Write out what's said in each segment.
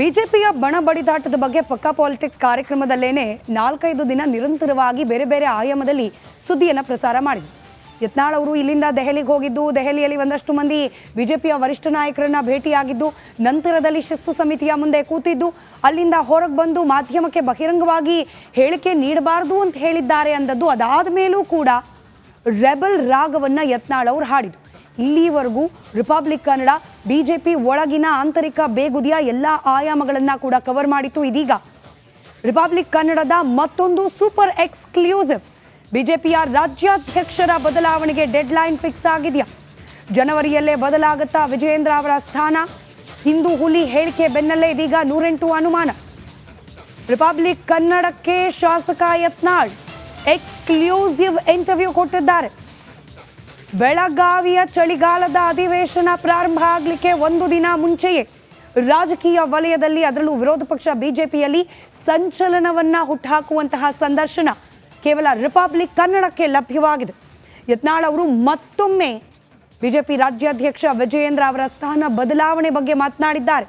ಬಿಜೆಪಿಯ ಬಣ ಬಡಿದಾಟದ ಬಗ್ಗೆ ಪಕ್ಕಾ ಪಾಲಿಟಿಕ್ಸ್ ಕಾರ್ಯಕ್ರಮದಲ್ಲೇನೆ 4-5 ದಿನ ನಿರಂತರವಾಗಿ ಬೇರೆ ಬೇರೆ ಆಯಾಮದಲ್ಲಿ ಸುದ್ದಿಯನ್ನು ಪ್ರಸಾರ ಮಾಡಿದ್ರು. ಯತ್ನಾಳ್ ಅವರು ಇಲ್ಲಿಂದ ದೆಹಲಿಗೆ ಹೋಗಿದ್ದು, ದೆಹಲಿಯಲ್ಲಿ ಒಂದಷ್ಟು ಮಂದಿ ಬಿಜೆಪಿಯ ವರಿಷ್ಠ ನಾಯಕರನ್ನ ಭೇಟಿಯಾಗಿದ್ದು, ನಂತರದಲ್ಲಿ ಶಿಸ್ತು ಸಮಿತಿಯ ಮುಂದೆ ಕೂತಿದ್ದು, ಅಲ್ಲಿಂದ ಹೊರಗೆ ಬಂದು ಮಾಧ್ಯಮಕ್ಕೆ ಬಹಿರಂಗವಾಗಿ ಹೇಳಿಕೆ ನೀಡಬಾರದು ಅಂತ ಹೇಳಿದ್ದಾರೆ ಅಂದದ್ದು. ಅದಾದ ಮೇಲೂ ಕೂಡ ರೆಬಲ್ ರಾಗವನ್ನು ಯತ್ನಾಳ್ ಅವರು ಹಾಡಿದ್ರು. ಇಲ್ಲಿವರೆಗೂ ರಿಪಬ್ಲಿಕ್ ಕನ್ನಡ ಬಿಜೆಪಿ ಒಳಗಿನ ಆಂತರಿಕ ಬೇಗುದಿಯ ಎಲ್ಲ ಆಯಾಮಗಳನ್ನು ಕೂಡ ಕವರ್ ಮಾಡಿತ್ತು. ಇದೀಗ ರಿಪಬ್ಲಿಕ್ ಕನ್ನಡದ ಮತ್ತೊಂದು ಸೂಪರ್ ಎಕ್ಸ್ಕ್ಲೂಸಿವ್. ಬಿಜೆಪಿಯ ರಾಜ್ಯಾಧ್ಯಕ್ಷರ ಬದಲಾವಣೆಗೆ ಡೆಡ್ಲೈನ್ ಫಿಕ್ಸ್ ಆಗಿದೆಯಾ? ಜನವರಿಯಲ್ಲೇ ಬದಲಾಗುತ್ತಾ ವಿಜಯೇಂದ್ರ ಅವರ ಸ್ಥಾನ? ಹಿಂದೂ ಹುಲಿ ಹೇಳಿಕೆ ಬೆನ್ನಲ್ಲೇ ಇದೀಗ 108 ಅನುಮಾನ. ರಿಪಬ್ಲಿಕ್ ಕನ್ನಡಕ್ಕೆ ಶಾಸಕ ಯತ್ನಾಳ್ ಎಕ್ಸ್ಕ್ಲೂಸಿವ್ ಇಂಟರ್ವ್ಯೂ ಕೊಟ್ಟಿದ್ದಾರೆ. ಬೆಳಗಾವಿಯ ಚಳಿಗಾಲದ ಅಧಿವೇಶನ ಪ್ರಾರಂಭ ಆಗಲಿಕ್ಕೆ ಒಂದು ದಿನ ಮುಂಚೆಯೇ ರಾಜಕೀಯ ವಲಯದಲ್ಲಿ, ಅದರಲ್ಲೂ ವಿರೋಧ ಪಕ್ಷ ಬಿಜೆಪಿಯಲ್ಲಿ ಸಂಚಲನವನ್ನ ಹುಟ್ಟುಹಾಕುವಂತಹ ಸಂದರ್ಶನ ಕೇವಲ ರಿಪಬ್ಲಿಕ್ ಕನ್ನಡಕ್ಕೆ ಲಭ್ಯವಾಗಿದೆ. ಯತ್ನಾಳ್ ಅವರು ಮತ್ತೊಮ್ಮೆ ಬಿಜೆಪಿ ರಾಜ್ಯಾಧ್ಯಕ್ಷ ವಿಜಯೇಂದ್ರ ಅವರ ಸ್ಥಾನ ಬದಲಾವಣೆ ಬಗ್ಗೆ ಮಾತನಾಡಿದ್ದಾರೆ.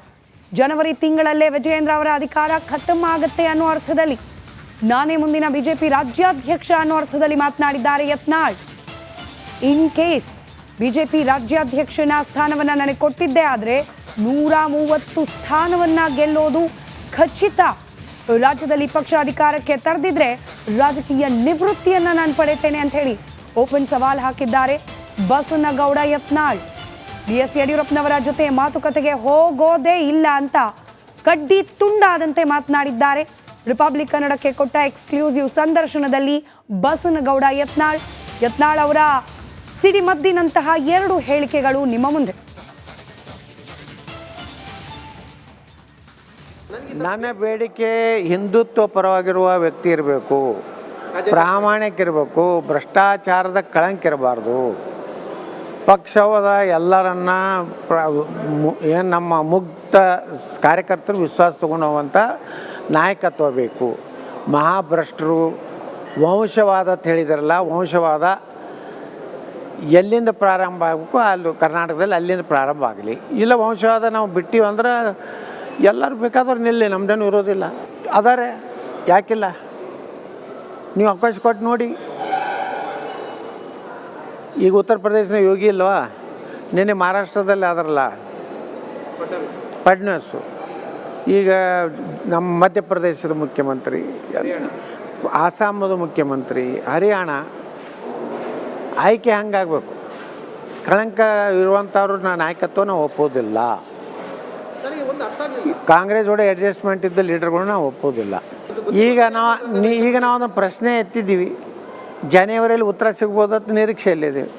ಜನವರಿ ತಿಂಗಳಲ್ಲೇ ವಿಜಯೇಂದ್ರ ಅವರ ಅಧಿಕಾರ ಖತಮ್ ಆಗುತ್ತೆ ಅನ್ನೋ ಅರ್ಥದಲ್ಲಿ, ನಾನೇ ಮುಂದಿನ ಬಿಜೆಪಿ ರಾಜ್ಯಾಧ್ಯಕ್ಷ ಅನ್ನೋ ಅರ್ಥದಲ್ಲಿ ಮಾತನಾಡಿದ್ದಾರೆ ಯತ್ನಾಳ್. ಇನ್ ಕೇಸ್ ಬಿಜೆಪಿ ರಾಜ್ಯಾಧ್ಯಕ್ಷನ ಸ್ಥಾನವನ್ನು ನನಗೆ ಕೊಟ್ಟಿದ್ದೇ ಆದರೆ 130 ಸ್ಥಾನವನ್ನು ಗೆಲ್ಲೋದು ಖಚಿತ. ರಾಜ್ಯದಲ್ಲಿ ಪಕ್ಷ ಅಧಿಕಾರಕ್ಕೆ ತರದಿದ್ರೆ ರಾಜಕೀಯ ನಿವೃತ್ತಿಯನ್ನು ನಾನು ಪಡೆಯುತ್ತೇನೆ ಅಂತ ಹೇಳಿ ಓಪನ್ ಸವಾಲ್ ಹಾಕಿದ್ದಾರೆ ಬಸನಗೌಡ ಯತ್ನಾಳ್. BS ಯಡಿಯೂರಪ್ಪನವರ ಜೊತೆ ಮಾತುಕತೆಗೆ ಹೋಗೋದೇ ಇಲ್ಲ ಅಂತ ಕಡ್ಡಿ ತುಂಡಾದಂತೆ ಮಾತನಾಡಿದ್ದಾರೆ. ರಿಪಬ್ಲಿಕ್ ಕನ್ನಡಕ್ಕೆ ಕೊಟ್ಟ ಎಕ್ಸ್ಕ್ಲೂಸಿವ್ ಸಂದರ್ಶನದಲ್ಲಿ ಬಸನಗೌಡ ಯತ್ನಾಳ್ ಅವರ ಸಿಡಿಮದ್ದಿನಂತಹ 2 ಹೇಳಿಕೆಗಳು ನಿಮ್ಮ ಮುಂದೆ. ನನ್ನ ಬೇಡಿಕೆ ಹಿಂದುತ್ವ ಪರವಾಗಿರುವ ವ್ಯಕ್ತಿ ಇರಬೇಕು, ಪ್ರಾಮಾಣಿಕ ಇರಬೇಕು, ಭ್ರಷ್ಟಾಚಾರದ ಕಳಂಕ ಇರಬಾರ್ದು, ಪಕ್ಷವಾದ ಎಲ್ಲರನ್ನ ಏನು ನಮ್ಮ ಮುಕ್ತ ಕಾರ್ಯಕರ್ತರು ವಿಶ್ವಾಸ ತಗೊಂಡೋಗುವಂಥ ನಾಯಕತ್ವ ಬೇಕು. ಮಹಾಭ್ರಷ್ಟರು ವಂಶವಾದ ಅಂತ ಹೇಳಿದಾರಲ್ಲ, ವಂಶವಾದ ಎಲ್ಲಿಂದ ಪ್ರಾರಂಭ ಆಗಬೇಕು, ಅಲ್ಲಿ ಕರ್ನಾಟಕದಲ್ಲಿ ಅಲ್ಲಿಂದ ಪ್ರಾರಂಭ ಆಗಲಿ. ಇಲ್ಲ ವಂಶವಾದ ನಾವು ಬಿಟ್ಟಿವಿ ಅಂದ್ರೆ ಎಲ್ಲರೂ ಬೇಕಾದವ್ರು ನಿಲ್ಲಿ, ನಮ್ದೇನು ಇರೋದಿಲ್ಲ. ಅದಾರೆ ಯಾಕಿಲ್ಲ, ನೀವು ಅವಕಾಶ ಕೊಟ್ಟು ನೋಡಿ. ಈಗ ಉತ್ತರ ಪ್ರದೇಶದ ಯೋಗಿ ಇಲ್ವಾ, ನಿನ್ನೆ ಮಹಾರಾಷ್ಟ್ರದಲ್ಲಿ ಆದ್ರಲ್ಲ ಫಡ್ನವೀಸು, ಈಗ ನಮ್ಮ ಮಧ್ಯಪ್ರದೇಶದ ಮುಖ್ಯಮಂತ್ರಿ, ಆಸಾಮದ ಮುಖ್ಯಮಂತ್ರಿ, ಹರಿಯಾಣ. ಆಯ್ಕೆ ಹಂಗಾಗಬೇಕು. ಕಳಂಕ ಇರುವಂಥವ್ರು ನಾಯಕತ್ವ ನಾವು ಒಪ್ಪೋದಿಲ್ಲ. ಕಾಂಗ್ರೆಸ್ ಜೋಡಿ ಅಡ್ಜಸ್ಟ್ಮೆಂಟ್ ಇದ್ದ ಲೀಡರ್ಗಳು ನಾವು ಒಪ್ಪೋದಿಲ್ಲ. ಈಗ ನಾವು ಒಂದು ಪ್ರಶ್ನೆ ಎತ್ತಿದ್ದೀವಿ, ಜನವರಿಯಲ್ಲಿ ಉತ್ತರ ಸಿಗ್ಬೋದಂತ ನಿರೀಕ್ಷೆಯಲ್ಲಿದ್ದೀವಿ.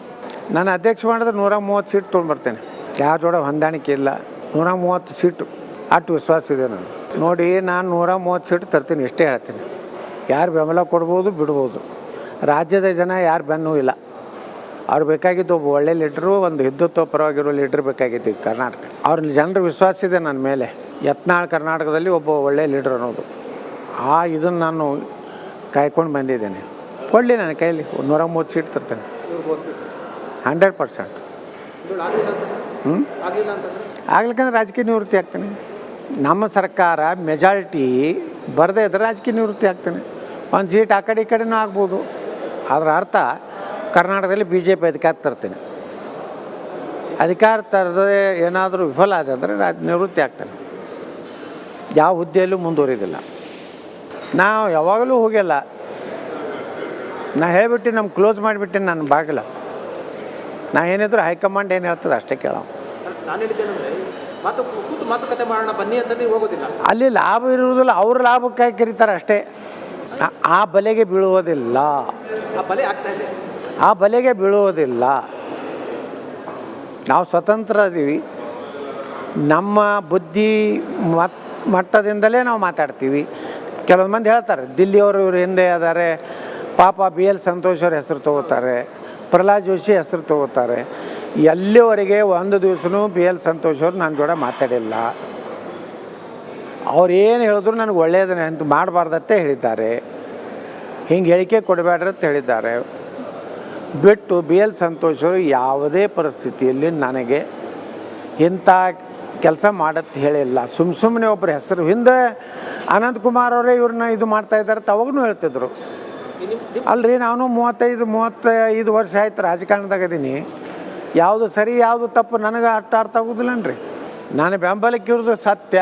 ನಾನು ಅಧ್ಯಕ್ಷ ಮಾಡಿದ್ರೆ 130 ಸೀಟ್ ತೊಗೊಂಡ್ಬರ್ತೇನೆ. ಯಾರ ಜೋಡ ಹೊಂದಾಣಿಕೆ ಇಲ್ಲ, 130 ಸೀಟು ಅಷ್ಟು ವಿಶ್ವಾಸ ಇದೆ ನಾನು. ನೋಡಿ, ನಾನು 130 ಸೀಟ್ ತರ್ತೀನಿ, ಇಷ್ಟೇ ಹೇಳ್ತೀನಿ. ಯಾರು ಬೆಂಬಲ ಕೊಡ್ಬೋದು ಬಿಡ್ಬೋದು, ರಾಜ್ಯದ ಜನ ಯಾರು ಬೆನ್ನೂ ಇಲ್ಲ. ಅವ್ರು ಬೇಕಾಗಿದ್ದು ಒಬ್ಬ ಒಳ್ಳೆ ಲೀಡ್ರು, ಒಂದು ಹಿಂದುತ್ವ ಪರವಾಗಿರೋ ಲೀಡ್ರ್ ಬೇಕಾಗಿತ್ತು ಕರ್ನಾಟಕ. ಅವ್ರ ಜನರ ವಿಶ್ವಾಸ ಇದೆ ನನ್ನ ಮೇಲೆ. ಯತ್ನಾಳ್ ಕರ್ನಾಟಕದಲ್ಲಿ ಒಬ್ಬ ಒಳ್ಳೆ ಲೀಡ್ರ್ ಅನ್ನೋದು, ಇದನ್ನು ನಾನು ಕಾಯ್ಕೊಂಡು ಬಂದಿದ್ದೇನೆ. ಕೊಡಲಿ ನನ್ನ ಕೈಲಿ 130 ಸೀಟ್ ತರ್ತೇನೆ, 100%. ಆಗ್ಲಿಕ್ಕಂದ್ರೆ ರಾಜಕೀಯ ನಿವೃತ್ತಿ ಆಗ್ತೇನೆ. ನಮ್ಮ ಸರ್ಕಾರ ಮೆಜಾರಿಟಿ ಬರದೇ ಇದ್ರೆ ರಾಜಕೀಯ ನಿವೃತ್ತಿ ಆಗ್ತೇನೆ. ಒಂದು ಸೀಟ್ ಆ ಕಡೆ ಈ ಕಡೆನೂ ಆಗ್ಬೋದು. ಅದರ ಅರ್ಥ ಕರ್ನಾಟಕದಲ್ಲಿ BJP ಅಧಿಕಾರ ತರ್ತೇನೆ. ಅಧಿಕಾರ ತರದೇ ಏನಾದರೂ ವಿಫಲ ಆದ ಅಂದರೆ ನಿವೃತ್ತಿ ಆಗ್ತಾನೆ. ಯಾವ ಹುದ್ದೆಯಲ್ಲೂ ಮುಂದುವರಿದಿಲ್ಲ. ನಾವು ಯಾವಾಗಲೂ ಹೋಗಿಲ್ಲ. ನಾ ಹೇಳಿಬಿಟ್ಟು ನಮ್ಗೆ ಕ್ಲೋಸ್ ಮಾಡಿಬಿಟ್ಟು ನನ್ನ ಬಾಗಿಲ. ನಾ ಏನಿದ್ರು ಹೈಕಮಾಂಡ್ ಏನು ಹೇಳ್ತದೆ ಅಷ್ಟೇ ಕೇಳೋ. ಅಲ್ಲಿ ಲಾಭ ಇರುವುದಿಲ್ಲ, ಅವ್ರ ಲಾಭಕ್ಕಾಗಿ ಕರೀತಾರೆ ಅಷ್ಟೇ. ಆ ಬಲೆಗೆ ಬೀಳುವುದಿಲ್ಲ, ಆ ಬಲೆಗೆ ಬೀಳುವುದಿಲ್ಲ. ನಾವು ಸ್ವತಂತ್ರ ಅದೀವಿ. ನಮ್ಮ ಬುದ್ಧಿ ಮಟ್ಟದಿಂದಲೇ ನಾವು ಮಾತಾಡ್ತೀವಿ. ಕೆಲವೊಂದು ಮಂದಿ ಹೇಳ್ತಾರೆ ದಿಲ್ಲಿಯವರು ಇವರು ಹಿಂದೆ ಅದಾರೆ, ಪಾಪ BL ಸಂತೋಷ್ ಅವ್ರ ಹೆಸರು ತೊಗೋತಾರೆ, ಪ್ರಹ್ಲಾದ್ ಜೋಶಿ ಹೆಸರು ತೊಗೋತಾರೆ. ಎಲ್ಲಿವರೆಗೆ ಒಂದು ದಿವಸನೂ BL ಸಂತೋಷ್ ಅವರು ನನ್ನ ಜೋಡ ಮಾತಾಡಿಲ್ಲ. ಅವ್ರು ಏನು ಹೇಳಿದ್ರು ನನಗೆ ಒಳ್ಳೆಯದನ್ನೇ ಅಂತ ಮಾಡಬಾರ್ದತ್ತೆ ಹೇಳಿದ್ದಾರೆ. ಹಿಂಗೆ ಹೇಳಿಕೆ ಕೊಡಬೇಡ್ರಿ ಅಂತ ಹೇಳಿದ್ದಾರೆ. ಬಿಟ್ಟು BL ಸಂತೋಷ್ ಅವರು ಯಾವುದೇ ಪರಿಸ್ಥಿತಿಯಲ್ಲಿ ನನಗೆ ಇಂಥ ಕೆಲಸ ಮಾಡತ್ತೆ ಹೇಳಿಲ್ಲ. ಸುಮ್ಮನೆ ಒಬ್ಬರ ಹೆಸರು ಹಿಂದೆ ಅನಂತಕುಮಾರ್ ಅವರೇ ಇವ್ರನ್ನ ಇದು ಮಾಡ್ತಾಯಿದ್ದಾರೆ ಅವಾಗೂ ಹೇಳ್ತಿದ್ರು. ಅಲ್ರಿ ನಾನು 35 ವರ್ಷ ಆಯ್ತು ರಾಜಕಾರಣದಾಗ ಇದೀನಿ. ಯಾವುದು ಸರಿ ಯಾವುದು ತಪ್ಪು ನನಗೆ ಅರ್ಥ ಆಗೋದಿಲ್ಲನ್ರಿ. ನಾನು ಬೆಂಬಲಕ್ಕೆ ಇರೋದು ಸತ್ಯ,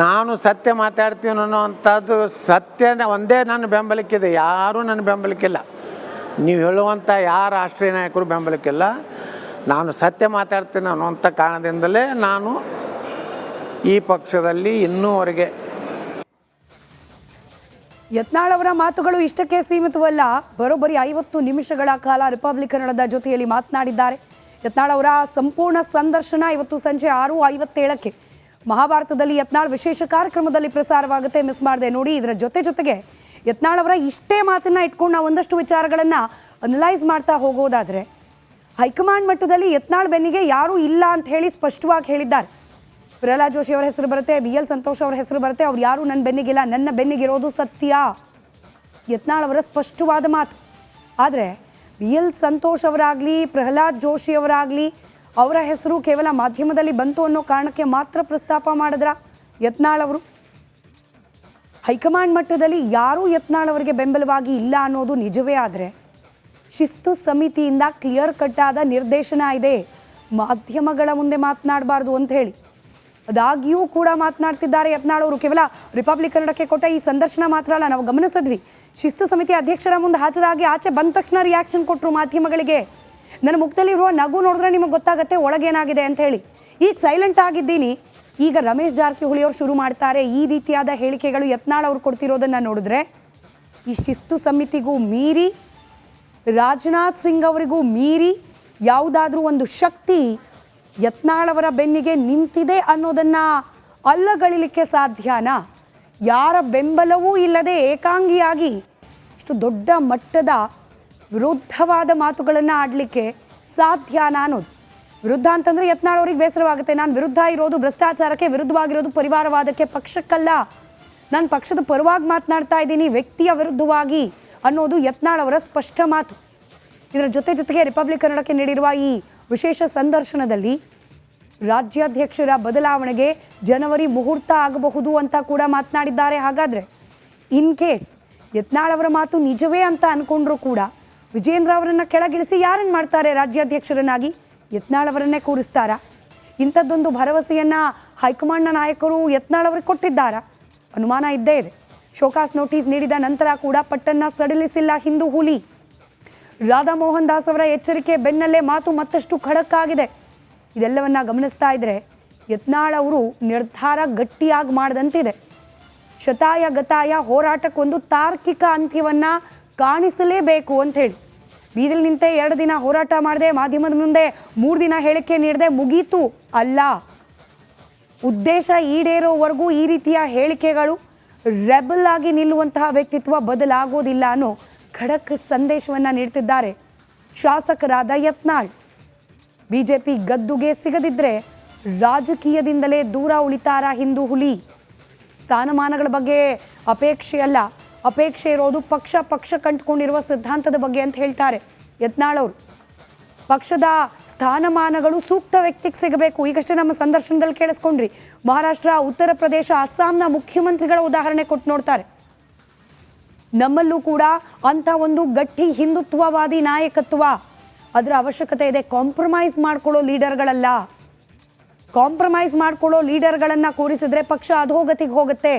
ನಾನು ಸತ್ಯ ಮಾತಾಡ್ತೀವಿ ಅನ್ನೋ ಅಂಥದ್ದು ಸತ್ಯ ಒಂದೇ ನನ್ನ ಬೆಂಬಲಕ್ಕಿದೆ. ಯಾರೂ ನನ್ನ ಬೆಂಬಲಕ್ಕಿಲ್ಲ. ನೀವು ಹೇಳುವಂಥ ಯಾರು ರಾಷ್ಟ್ರೀಯ ನಾಯಕರು ಬೆಂಬಲಕ್ಕಿಲ್ಲ. ನಾನು ಸತ್ಯ ಮಾತಾಡ್ತೀನಿ ಅನ್ನೋಂಥ ಕಾರಣದಿಂದಲೇ ನಾನು ಈ ಪಕ್ಷದಲ್ಲಿ ಇನ್ನೂವರೆಗೆ. ಯತ್ನಾಳ್ ಅವರ ಮಾತುಗಳು ಇಷ್ಟಕ್ಕೆ ಸೀಮಿತವಲ್ಲ. ಬರೋಬ್ಬರಿ 50 ನಿಮಿಷಗಳ ಕಾಲ ರಿಪಬ್ಲಿಕ್ ಕನ್ನಡದ ಜೊತೆಯಲ್ಲಿ ಮಾತನಾಡಿದ್ದಾರೆ. ಯತ್ನಾಳ್ ಅವರ ಸಂಪೂರ್ಣ ಸಂದರ್ಶನ ಇವತ್ತು ಸಂಜೆ 6:57ಕ್ಕೆ ಮಹಾಭಾರತದಲ್ಲಿ ಯತ್ನಾಳ್ ವಿಶೇಷ ಕಾರ್ಯಕ್ರಮದಲ್ಲಿ ಪ್ರಸಾರವಾಗುತ್ತೆ. ಮಿಸ್ ಮಾಡದೆ ನೋಡಿ. ಇದರ ಜೊತೆಗೆ ಯತ್ನಾಳ್ ಅವರ ಇಷ್ಟೇ ಮಾತನ್ನ ಇಟ್ಕೊಂಡು ನಾವು ಒಂದಷ್ಟು ವಿಚಾರಗಳನ್ನು ಅನಲೈಸ್ ಮಾಡ್ತಾ ಹೋಗೋದಾದರೆ, ಹೈಕಮಾಂಡ್ ಮಟ್ಟದಲ್ಲಿ ಯತ್ನಾಳ್ ಬೆನ್ನಿಗೆ ಯಾರೂ ಇಲ್ಲ ಅಂತ ಹೇಳಿ ಸ್ಪಷ್ಟವಾಗಿ ಹೇಳಿದ್ದಾರೆ. ಪ್ರಹ್ಲಾದ್ ಜೋಶಿ ಅವರ ಹೆಸರು ಬರುತ್ತೆ, BL ಸಂತೋಷ್ ಅವರ ಹೆಸರು ಬರುತ್ತೆ. ಅವ್ರು ಯಾರೂ ನನ್ನ ಬೆನ್ನಿಗಿಲ್ಲ, ನನ್ನ ಬೆನ್ನಿಗಿರೋದು ಸತ್ಯ. ಯತ್ನಾಳ್ ಅವರ ಸ್ಪಷ್ಟವಾದ ಮಾತು. ಆದರೆ BL ಸಂತೋಷ್ ಅವರಾಗಲಿ, ಪ್ರಹ್ಲಾದ್ ಜೋಶಿ ಅವರಾಗಲಿ, ಅವರ ಹೆಸರು ಕೇವಲ ಮಾಧ್ಯಮದಲ್ಲಿ ಬಂತು ಅನ್ನೋ ಕಾರಣಕ್ಕೆ ಮಾತ್ರ ಪ್ರಸ್ತಾಪ ಮಾಡಿದ್ರ ಯತ್ನಾಳ್ ಅವರು? ಹೈಕಮಾಂಡ್ ಮಟ್ಟದಲ್ಲಿ ಯಾರೂ ಯತ್ನಾಳ್ ಅವರಿಗೆ ಬೆಂಬಲವಾಗಿ ಇಲ್ಲ ಅನ್ನೋದು ನಿಜವೇ ಆದರೆ, ಶಿಸ್ತು ಸಮಿತಿಯಿಂದ ಕ್ಲಿಯರ್ ಕಟ್ ಆದ ನಿರ್ದೇಶನ ಇದೆ, ಮಾಧ್ಯಮಗಳ ಮುಂದೆ ಮಾತನಾಡಬಾರ್ದು ಅಂತ ಹೇಳಿ. ಅದಾಗಿಯೂ ಕೂಡ ಮಾತನಾಡ್ತಿದ್ದಾರೆ ಯತ್ನಾಳ್ ಅವರು. ಕೇವಲ ರಿಪಬ್ಲಿಕ್ ಕನ್ನಡಕ್ಕೆ ಕೊಟ್ಟ ಈ ಸಂದರ್ಶನ ಮಾತ್ರ ಅಲ್ಲ, ನಾವು ಗಮನಿಸಿದ್ವಿ. ಶಿಸ್ತು ಸಮಿತಿ ಅಧ್ಯಕ್ಷರ ಮುಂದೆ ಹಾಜರಾಗಿ ಆಚೆ ಬಂದ ತಕ್ಷಣ ರಿಯಾಕ್ಷನ್ ಕೊಟ್ಟರು ಮಾಧ್ಯಮಗಳಿಗೆ. ನನ್ನ ಮುಖದಲ್ಲಿರುವ ನಗು ನೋಡಿದ್ರೆ ನಿಮಗೆ ಗೊತ್ತಾಗುತ್ತೆ ಒಳಗೇನಾಗಿದೆ ಅಂತ ಹೇಳಿ. ಈಗ ಸೈಲೆಂಟ್ ಆಗಿದ್ದೀನಿ. ಈಗ ರಮೇಶ್ ಜಾರಕಿಹೊಳಿ ಅವರು ಶುರು ಮಾಡ್ತಾರೆ ಈ ರೀತಿಯಾದ ಹೇಳಿಕೆಗಳು ಯತ್ನಾಳ್ ಅವರು ಕೊಡ್ತಿರೋದನ್ನು ನೋಡಿದ್ರೆ, ಈ ಶಿಸ್ತು ಸಮಿತಿಗೂ ಮೀರಿ, ರಾಜನಾಥ್ ಸಿಂಗ್ ಅವರಿಗೂ ಮೀರಿ ಯಾವುದಾದ್ರೂ ಒಂದು ಶಕ್ತಿ ಯತ್ನಾಳ್ ಅವರ ಬೆನ್ನಿಗೆ ನಿಂತಿದೆ ಅನ್ನೋದನ್ನು ಅಲ್ಲಗಳಿಲಿಕ್ಕೆ ಸಾಧ್ಯನಾ? ಯಾರ ಬೆಂಬಲವೂ ಇಲ್ಲದೆ ಏಕಾಂಗಿಯಾಗಿ ಇಷ್ಟು ದೊಡ್ಡ ಮಟ್ಟದ ವಿರುದ್ಧವಾದ ಮಾತುಗಳನ್ನು ಆಡಲಿಕ್ಕೆ ಸಾಧ್ಯನಾ ಅನ್ನೋದು. ವಿರುದ್ಧ ಅಂತಂದರೆ ಯತ್ನಾಳ್ ಅವ್ರಿಗೆ ಬೇಸರವಾಗುತ್ತೆ. ನಾನು ವಿರುದ್ಧ ಇರೋದು ಭ್ರಷ್ಟಾಚಾರಕ್ಕೆ, ವಿರುದ್ಧವಾಗಿರೋದು ಪರಿವಾರವಾದಕ್ಕೆ, ಪಕ್ಷಕ್ಕಲ್ಲ. ನಾನು ಪಕ್ಷದ ಪರವಾಗಿ ಮಾತನಾಡ್ತಾ ಇದ್ದೀನಿ, ವ್ಯಕ್ತಿಯ ವಿರುದ್ಧವಾಗಿ ಅನ್ನೋದು ಯತ್ನಾಳ್ ಅವರ ಸ್ಪಷ್ಟ ಮಾತು. ಇದರ ಜೊತೆಗೆ ರಿಪಬ್ಲಿಕ್ ಕನ್ನಡಕ್ಕೆ ನೀಡಿರುವ ಈ ವಿಶೇಷ ಸಂದರ್ಶನದಲ್ಲಿ ರಾಜ್ಯಾಧ್ಯಕ್ಷರ ಬದಲಾವಣೆಗೆ ಜನವರಿ ಮುಹೂರ್ತ ಆಗಬಹುದು ಅಂತ ಕೂಡ ಮಾತನಾಡಿದ್ದಾರೆ. ಹಾಗಾದರೆ ಇನ್ ಕೇಸ್ ಯತ್ನಾಳ್ ಅವರ ಮಾತು ನಿಜವೇ ಅಂತ ಅಂದ್ಕೊಂಡ್ರೂ ಕೂಡ ವಿಜೇಂದ್ರ ಅವರನ್ನು ಕೆಳಗಿಳಿಸಿ ಯಾರನ್ನು ಮಾಡ್ತಾರೆ ರಾಜ್ಯಾಧ್ಯಕ್ಷರನ್ನಾಗಿ? ಯತ್ನಾಳ್ ಅವರನ್ನೇ ಕೂರಿಸ್ತಾರಾ? ಇಂಥದ್ದೊಂದು ಭರವಸೆಯನ್ನು ಹೈಕಮಾಂಡ್ನ ನಾಯಕರು ಯತ್ನಾಳ್ ಅವರಿಗೆ ಕೊಟ್ಟಿದ್ದಾರಾ? ಅನುಮಾನ ಇದ್ದೇ ಇದೆ. ಶೋಕಾಸ್ ನೋಟಿಸ್ ನೀಡಿದ ನಂತರ ಕೂಡ ಪಟ್ಟನ್ನು ಸಡಿಲಿಸಿಲ್ಲ ಹಿಂದೂ ಹುಲಿ. ರಾಧಾ ಮೋಹನ್ ದಾಸ್ ಅವರ ಎಚ್ಚರಿಕೆ ಬೆನ್ನಲ್ಲೇ ಮಾತು ಮತ್ತಷ್ಟು ಖಡಕ್ ಆಗಿದೆ. ಇದೆಲ್ಲವನ್ನ ಗಮನಿಸ್ತಾ ಇದ್ರೆ ಯತ್ನಾಳ್ ಅವರು ನಿರ್ಧಾರ ಗಟ್ಟಿಯಾಗಿ ಮಾಡದಂತಿದೆ. ಶತಾಯ ಗತಾಯ ಹೋರಾಟಕ್ಕೊಂದು ತಾರ್ಕಿಕ ಅಂತ್ಯವನ್ನ ಕಾಣಿಸಲೇಬೇಕು ಅಂತ ಹೇಳಿ ಬೀದಿಲ್ ನಿಂತೆ 2 ದಿನ ಹೋರಾಟ ಮಾಡಿದೆ, ಮಾಧ್ಯಮದ ಮುಂದೆ 3 ದಿನ ಹೇಳಿಕೆ ನೀಡಿದೆ, ಮುಗೀತು ಅಲ್ಲ. ಉದ್ದೇಶ ಈಡೇರೋವರೆಗೂ ಈ ರೀತಿಯ ಹೇಳಿಕೆಗಳು ರೆಬಲ್ ಆಗಿ ನಿಲ್ಲುವಂತಹ ವ್ಯಕ್ತಿತ್ವ ಬದಲಾಗೋದಿಲ್ಲ ಅನ್ನೋ ಖಡಕ್ ಸಂದೇಶವನ್ನು ನೀಡ್ತಿದ್ದಾರೆ ಶಾಸಕರಾದ ಯತ್ನಾಳ್. ಬಿಜೆಪಿ ಗದ್ದುಗೆ ಸಿಗದಿದ್ದರೆ ರಾಜಕೀಯದಿಂದಲೇ ದೂರ ಉಳಿತಾರ ಹಿಂದೂ ಹುಲಿ. ಸ್ಥಾನಮಾನಗಳ ಬಗ್ಗೆ ಅಪೇಕ್ಷೆ ಅಲ್ಲ, ಅಪೇಕ್ಷೆ ಇರೋದು ಪಕ್ಷ ಕಂಡುಕೊಂಡಿರುವ ಸಿದ್ಧಾಂತದ ಬಗ್ಗೆ ಅಂತ ಹೇಳ್ತಾರೆ ಯತ್ನಾಳ್ ಅವರು. ಪಕ್ಷದ ಸ್ಥಾನಮಾನಗಳು ಸೂಕ್ತ ವ್ಯಕ್ತಿಗೆ ಸಿಗಬೇಕು. ಈಗಷ್ಟೇ ನಮ್ಮ ಸಂದರ್ಶನದಲ್ಲಿ ಕೇಳಿಸ್ಕೊಂಡ್ರಿ, ಮಹಾರಾಷ್ಟ್ರ, ಉತ್ತರ ಪ್ರದೇಶ, ಅಸ್ಸಾಂನ ಮುಖ್ಯಮಂತ್ರಿಗಳ ಉದಾಹರಣೆ ಕೊಟ್ಟು ನೋಡ್ತಾರೆ. ನಮ್ಮಲ್ಲೂ ಕೂಡ ಅಂಥ ಒಂದು ಗಟ್ಟಿ ಹಿಂದುತ್ವವಾದಿ ನಾಯಕತ್ವ ಅದರ ಅವಶ್ಯಕತೆ ಇದೆ. ಕಾಂಪ್ರಮೈಸ್ ಮಾಡ್ಕೊಳ್ಳೋ ಲೀಡರ್ಗಳಲ್ಲ. ಕಾಂಪ್ರಮೈಸ್ ಮಾಡ್ಕೊಳ್ಳೋ ಲೀಡರ್ಗಳನ್ನು ಕೂರಿಸಿದ್ರೆ ಪಕ್ಷ ಅಧೋಗತಿಗೆ ಹೋಗುತ್ತೆ.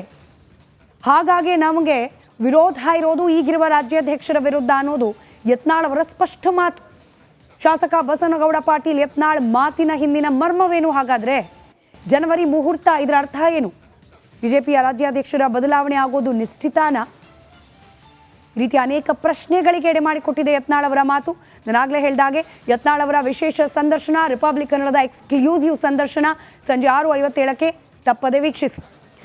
ಹಾಗಾಗಿ ನಮಗೆ ವಿರೋಧ ಇರೋದು ಈಗಿರುವ ರಾಜ್ಯಾಧ್ಯಕ್ಷರ ವಿರುದ್ಧ ಅನ್ನೋದು ಯತ್ನಾಳ್ ಅವರ ಸ್ಪಷ್ಟ ಮಾತು. ಶಾಸಕ ಬಸನಗೌಡ ಪಾಟೀಲ್ ಯತ್ನಾಳ್ ಮಾತಿನ ಹಿಂದಿನ ಮರ್ಮವೇನು? ಹಾಗಾದರೆ ಜನವರಿ ಮುಹೂರ್ತ, ಇದರ ಅರ್ಥ ಏನು? ಬಿಜೆಪಿಯ ರಾಜ್ಯಾಧ್ಯಕ್ಷರ ಬದಲಾವಣೆ ಆಗೋದು ನಿಶ್ಚಿತಾನ? ಈ ರೀತಿ ಅನೇಕ ಪ್ರಶ್ನೆಗಳಿಗೆ ಎಡೆ ಮಾಡಿಕೊಟ್ಟಿದೆ ಯತ್ನಾಳ್ ಅವರ ಮಾತು. ನಾನಾಗಲೇ ಹೇಳಿದಾಗೆ ಯತ್ನಾಳ್ ಅವರ ವಿಶೇಷ ಸಂದರ್ಶನ, ರಿಪಬ್ಲಿಕ್ ಕನ್ನಡದ ಎಕ್ಸ್ಕ್ಲೂಸಿವ್ ಸಂದರ್ಶನ ಸಂಜೆ 6:57ಕ್ಕೆ ತಪ್ಪದೆ ವೀಕ್ಷಿಸಿ.